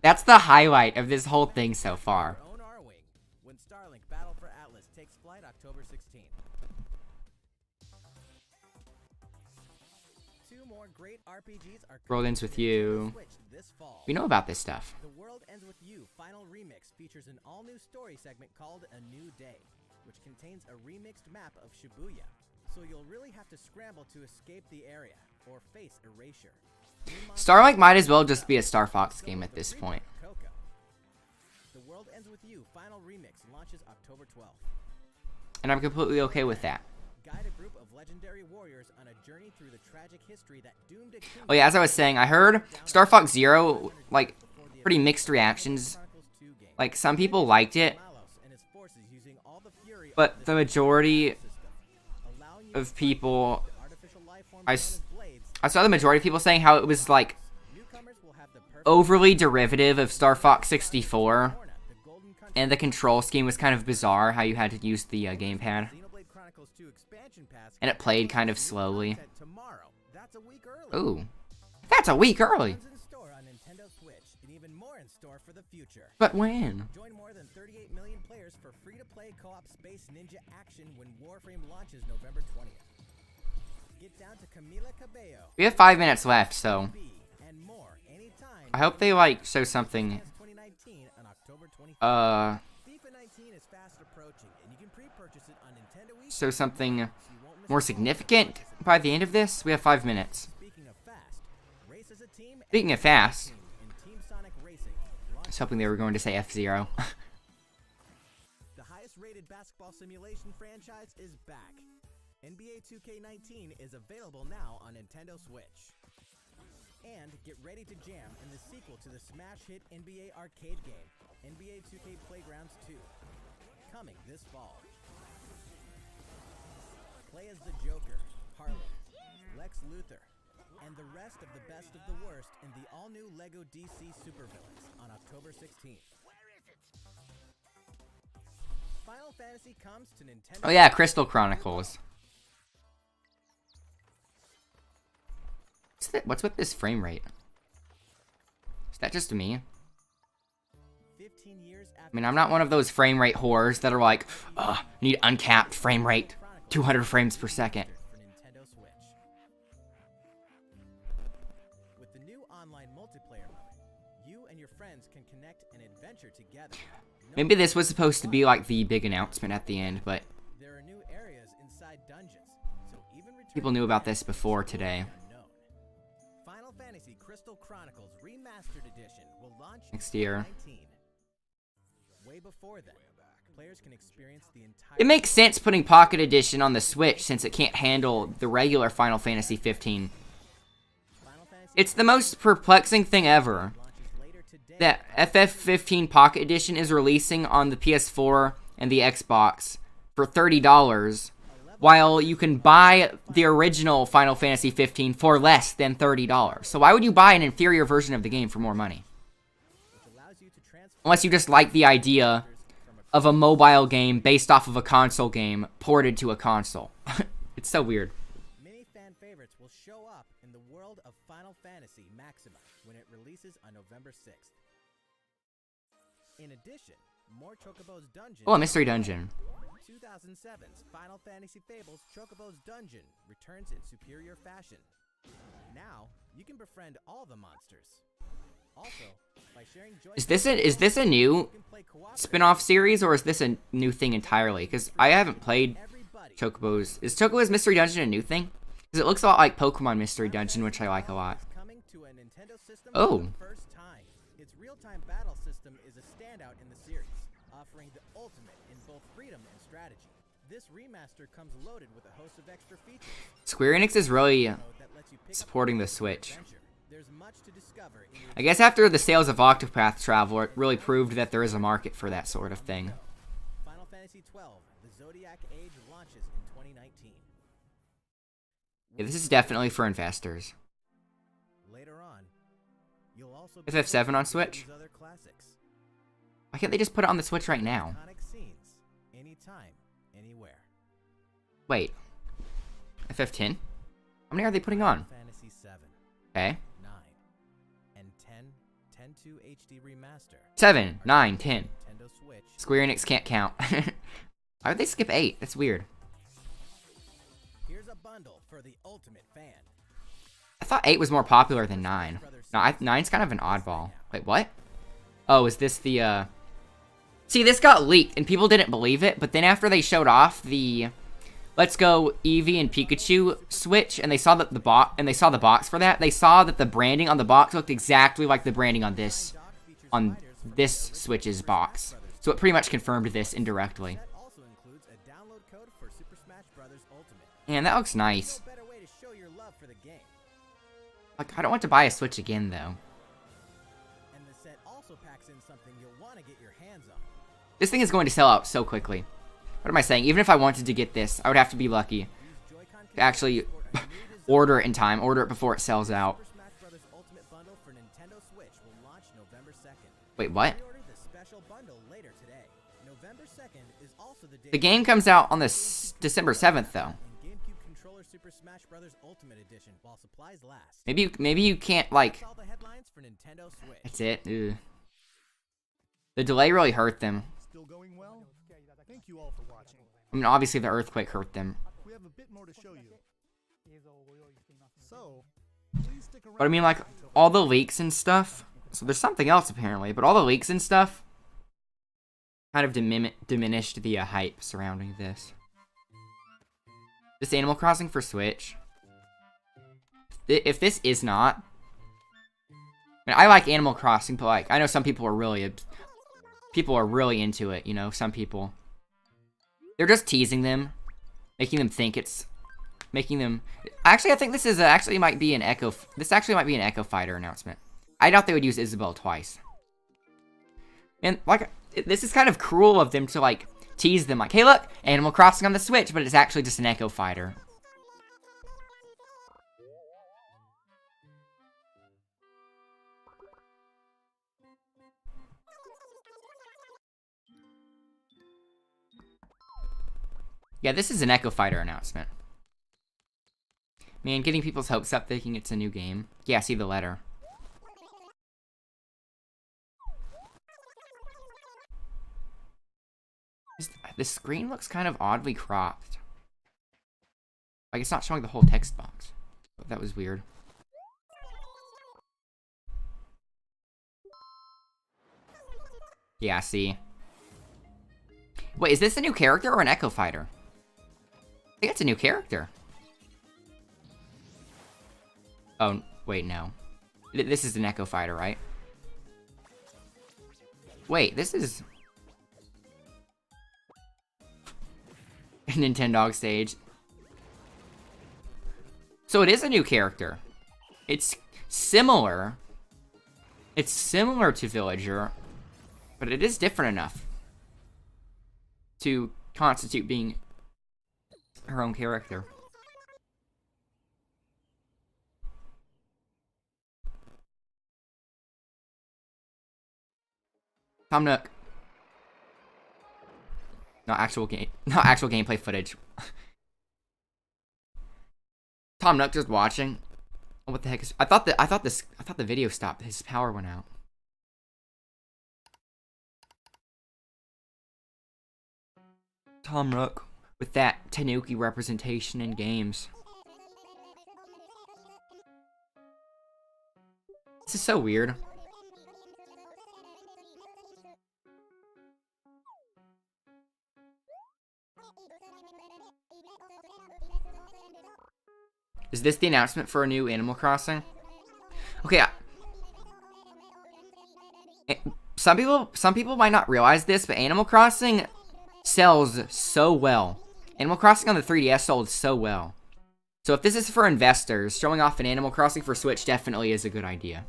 That's the highlight of this whole thing so far. Own R-Wing when Starlink Battle for Atlas takes flight October 16th. Two more great RPGs are World Ends With You. Switch this fall. We know about this stuff. The World Ends With You Final Remix features an all-new story segment called A New Day, which contains a remixed map of Shibuya. So you'll really have to scramble to escape the area or face erasure. Starlink might as well just be a Star Fox game at this point. Coco. The World Ends With You Final Remix launches October 12th. And I'm completely okay with that. Guide a group of legendary warriors on a journey through the tragic history that doomed a kingdom. Oh yeah, as I was saying, I heard Star Fox Zero, like, pretty mixed reactions. Like, some people liked it, but the majority of people, I saw the majority of people saying how it was, like, overly derivative of Star Fox 64, and the control scheme was kind of bizarre, how you had to use the gamepad, and it played kind of slowly. Ooh, that's a week early. But when? Join more than 38 million players for free-to-play co-op space ninja action when Warframe launches November 20th. Get down to Camila Cabello. We have 5 minutes left, so And more anytime. I hope they, like, show something, 2019 on October 25th. FIFA 19 is fast approaching, and you can pre-purchase it on Nintendo Wii. show something more significant by the end of this. We have 5 minutes. Speaking of fast, race as a team. Speaking of fast, In Team Sonic Racing, I was hoping they were going to say F-Zero. the highest-rated basketball simulation franchise is back. NBA 2K19 is available now on Nintendo Switch. And get ready to jam in the sequel to the smash hit NBA arcade game, NBA 2K Playgrounds 2. Coming this fall. Play as the Joker, Harley, Lex Luthor, and the rest of the best of the worst in the all-new LEGO DC Supervillains on October 16th. Final Fantasy comes to Nintendo. Oh yeah, Crystal Chronicles. What's with this frame rate? Is that just me? 15 years after I mean, I'm not one of those frame rate whores that are like, ugh, need uncapped frame rate, 200 frames per second. for Nintendo Switch. With the new online multiplayer mode, you and your friends can connect and adventure together. Maybe this was supposed to be like the big announcement at the end, but There are new areas inside dungeons, so even people knew about this before today. unknown. Final Fantasy Crystal Chronicles Remastered Edition will launch Next year. in 2019. Way before then, players can experience the entire It makes sense putting Pocket Edition on the Switch since it can't handle the regular Final Fantasy 15. Final Fantasy It's the most perplexing thing ever launches later today. that FF15 Pocket Edition is releasing on the PS4 and the Xbox for $30, while you can buy the original Final Fantasy 15 for less than $30. So why would you buy an inferior version of the game for more money? which allows you to transfer Unless you just like the idea of a mobile game based off of a console game ported to a console. It's so weird. many fan favorites will show up in the world of Final Fantasy Maxima when it releases on November 6th. In addition, more Chocobo's Dungeon. Oh, a mystery dungeon. 2007's Final Fantasy Fables Chocobo's Dungeon returns in superior fashion. Now, you can befriend all the monsters. Also, by sharing joy Is this a new you can play cooperative spin-off series, or is this a new thing entirely? Because I haven't played everybody. Chocobo's. Is Chocobo's Mystery Dungeon a new thing? Because it looks a lot like Pokemon Mystery Dungeon, which I like a lot. Is coming to a Nintendo system Oh. for the first time. Its real-time battle system is a standout in the series, offering the ultimate in both freedom and strategy. This remaster comes loaded with a host of extra features. Square Enix is really Mode that lets you pick up supporting the your Switch. adventure. There's much to discover in your I guess after the sales of Octopath Traveler, it really proved that there is a market for that sort of thing. Final Fantasy XII: The Zodiac Age launches in 2019. Yeah, this is definitely for investors. Later on, you'll also FF7 on Switch? these other classics. Why can't they just put it on the Switch right now? Iconic scenes, anytime, anywhere. Wait. FF10? How many are they putting on? Fantasy 7, Okay. 9, and 10, 10-2 HD remaster. 7, 9, 10. Nintendo Switch. Square Enix can't count. Why would they skip 8? That's weird. Here's a bundle for the ultimate fan. I thought 8 was more popular than 9. No, 9's kind of an oddball. Wait, what? Oh, is this the, See, this got leaked, and people didn't believe it, but then after they showed off the Let's Go Eevee and Pikachu Switch, and they saw that the box for that, they saw that the branding on the box looked exactly like the branding on this Switch's box. So it pretty much confirmed this indirectly. That also includes a download code for Super Smash Bros. Ultimate. Man, that looks nice. No better way to show your love for the game. Like, I don't want to buy a Switch again, though. And the set also packs in something you'll want to get your hands on. This thing is going to sell out so quickly. What am I saying? Even if I wanted to get this, I would have to be lucky These Joy-Con to actually controllers support a new design. order it in time, order it before it sells out. Super Smash Bros. Ultimate Bundle for Nintendo Switch will launch November 2nd. Wait, what? Pre-order the special bundle later today. November 2nd is also the day The game comes out on the December 7th, though. in GameCube Controller Super Smash Bros. Ultimate Edition while supplies last. Maybe you can't, like... That's all the headlines for Nintendo Switch. That's it. Ugh. The delay really hurt them. Still going well? Thank you all for watching. I mean, obviously the earthquake hurt them. We have a bit more to show you. So, please stick around. But I mean, like, all the leaks and stuff... So there's something else, apparently. But all the leaks and stuff kind of diminished the hype surrounding this. This Animal Crossing for Switch... If this is not... I mean, I like Animal Crossing, but, like, I know some people are really... People are really into it, you know? Some people... They're just teasing them. Making them think it's... Making them... Actually, I think this is actually might be an Echo... This actually might be an Echo Fighter announcement. I doubt they would use Isabelle twice. And, like, this is kind of cruel of them to, like, tease them. Like, hey, look! Animal Crossing on the Switch, but it's actually just an Echo Fighter. Yeah, this is an Echo Fighter announcement. Man, getting people's hopes up thinking it's a new game. Yeah, see the letter. the screen looks kind of oddly cropped. Like, it's not showing the whole text box. That was weird. Yeah, see. Wait, is this a new character or an Echo Fighter? I think it's a new character. Oh, wait, no. This is an Echo Fighter, right? Wait, this is... a Nintendo stage. So it is a new character. It's similar. It's similar to Villager, but it is different enough to constitute being her own character. Tom Nook. Not actual gameplay footage. Tom Nook just watching. Oh, what the heck is? I thought the video stopped. His power went out. Tom Nook with that Tanuki representation in games. This is so weird. Is this the announcement for a new Animal Crossing? Okay. Some people might not realize this, but Animal Crossing sells so well. Animal Crossing on the 3DS sold so well. So if this is for investors, showing off an Animal Crossing for Switch definitely is a good idea.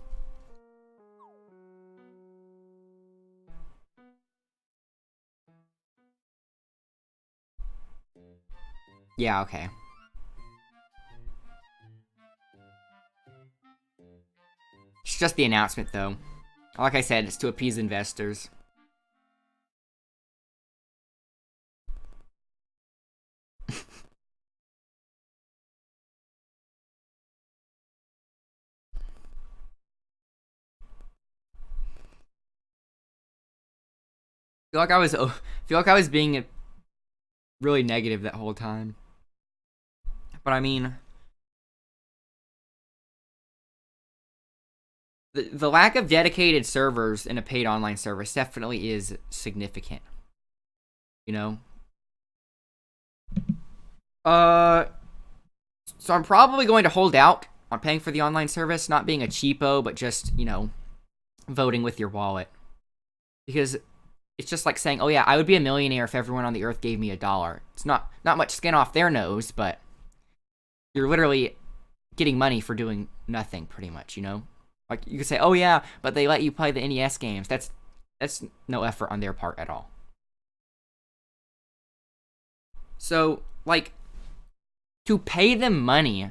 Yeah, okay. It's just the announcement, though. Like I said, it's to appease investors. feel like I was being really negative that whole time. But I mean, the lack of dedicated servers in a paid online service definitely is significant. You know? So I'm probably going to hold out on paying for the online service, not being a cheapo, but just, you know, voting with your wallet. Because it's just like saying, oh yeah, I would be a millionaire if everyone on the earth gave me $1. It's not much skin off their nose, but you're literally getting money for doing nothing, pretty much, you know? Like, you could say, oh yeah, but they let you play the NES games. That's no effort on their part at all. So, like, to pay them money,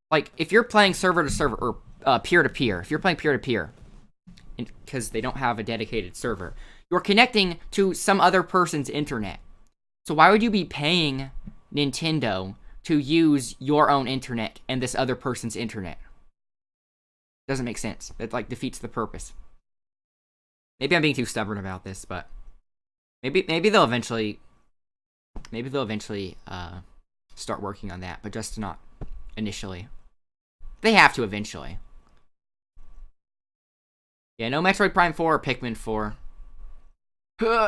like, if you're playing server to server, or peer to peer, if you're playing peer to peer, because they don't have a dedicated server, you're connecting to some other person's internet. So why would you be paying Nintendo to use your own internet and this other person's internet? Doesn't make sense. It, like, defeats the purpose. Maybe I'm being too stubborn about this, but maybe they'll eventually start working on that, but just not initially. They have to eventually. Yeah, no Metroid Prime 4 or Pikmin 4.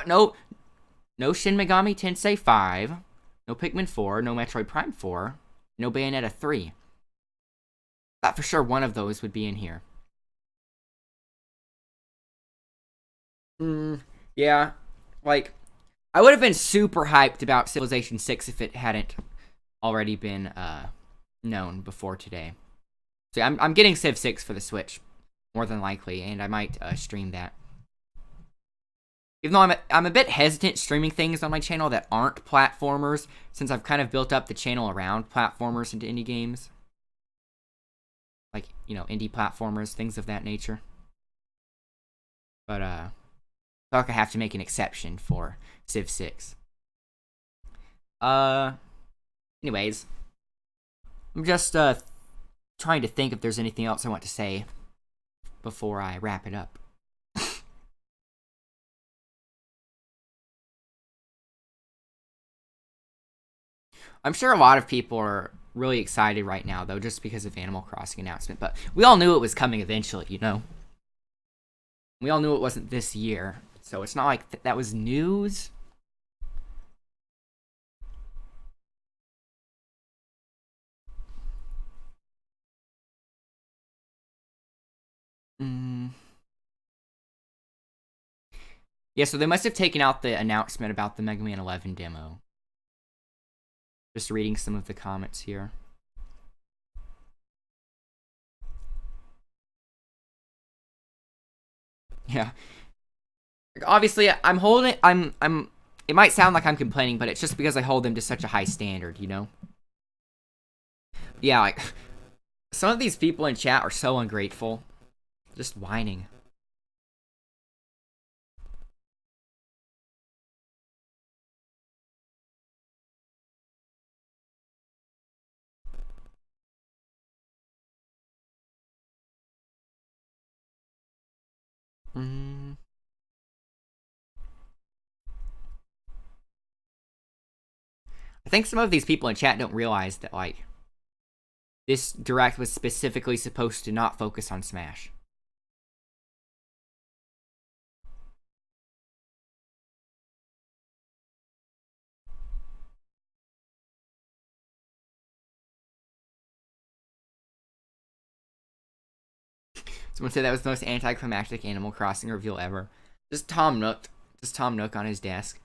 No Shin Megami Tensei 5. No Pikmin 4. No Metroid Prime 4. No Bayonetta 3. Thought for sure one of those would be in here. Yeah. Like, I would have been super hyped about Civilization 6 if it hadn't already been known before today. So I'm getting Civ 6 for the Switch, more than likely, and I might stream that. Even though I'm a bit hesitant streaming things on my channel that aren't platformers, since I've kind of built up the channel around platformers into indie games. Like, you know, indie platformers, things of that nature. But, I feel like I have to make an exception for Civ 6. Anyways. I'm just, trying to think if there's anything else I want to say before I wrap it up. I'm sure a lot of people are really excited right now, though, just because of Animal Crossing announcement. But we all knew it was coming eventually, you know? We all knew it wasn't this year. So it's not like that was news. Yeah, so they must have taken out the announcement about the Mega Man 11 demo. Just reading some of the comments here. Yeah. Obviously, it might sound like I'm complaining, but it's just because I hold them to such a high standard, you know? Yeah, like, some of these people in chat are so ungrateful. Just whining. I think some of these people in chat don't realize that, like, this Direct was specifically supposed to not focus on Smash. Someone said that was the most anticlimactic Animal Crossing reveal ever. Just Tom Nook. Just Tom Nook on his desk.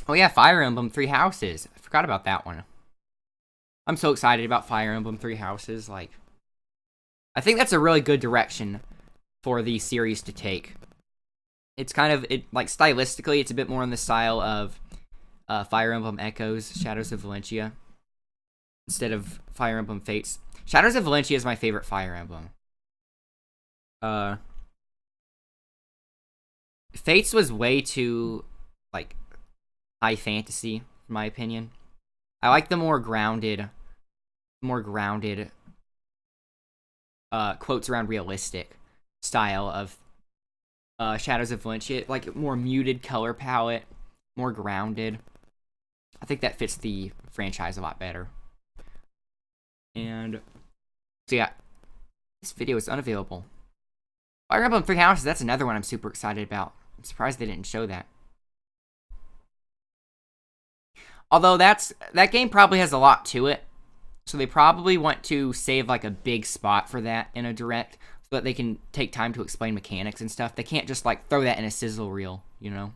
Oh yeah, Fire Emblem Three Houses. I forgot about that one. I'm so excited about Fire Emblem Three Houses. Like, I think that's a really good direction for the series to take. It's kind of, like, stylistically, it's a bit more in the style of Fire Emblem Echoes, Shadows of Valentia, instead of Fire Emblem Fates. Shadows of Valentia is my favorite Fire Emblem. Fates was way too, like, high fantasy, in my opinion. I like the more grounded, quotes around realistic style of Shadows of Valentia. Like, more muted color palette, more grounded. I think that fits the franchise a lot better. And so yeah, this video is unavailable. Fire Emblem Three Houses, that's another one I'm super excited about. I'm surprised they didn't show that. Although that game probably has a lot to it, so they probably want to save like a big spot for that in a direct, so that they can take time to explain mechanics and stuff. They can't just like throw that in a sizzle reel, you know.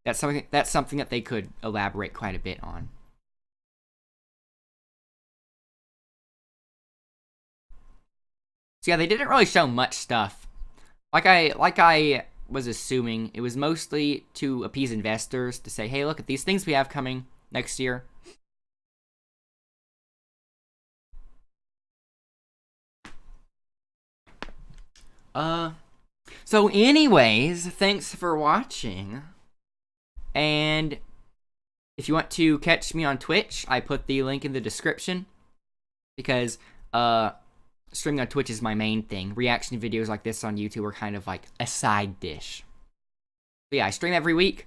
That's something that they could elaborate quite a bit on. So yeah, they didn't really show much stuff. Like I was assuming, it was mostly to appease investors, to say, hey, look at these things we have coming next year. So anyways, thanks for watching. And if you want to catch me on Twitch, I put the link in the description, because streaming on Twitch is my main thing. Reaction videos like this on YouTube are kind of like a side dish. But yeah, I stream every week.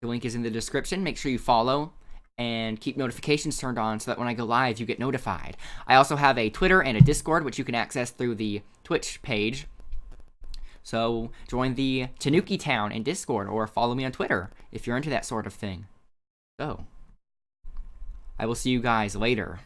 The link is in the description. Make sure you follow and keep notifications turned on so that when I go live, you get notified. I also have a Twitter and a Discord, which you can access through the Twitch page. So join the Tanuki Town in Discord, or follow me on Twitter if you're into that sort of thing. So, I will see you guys later.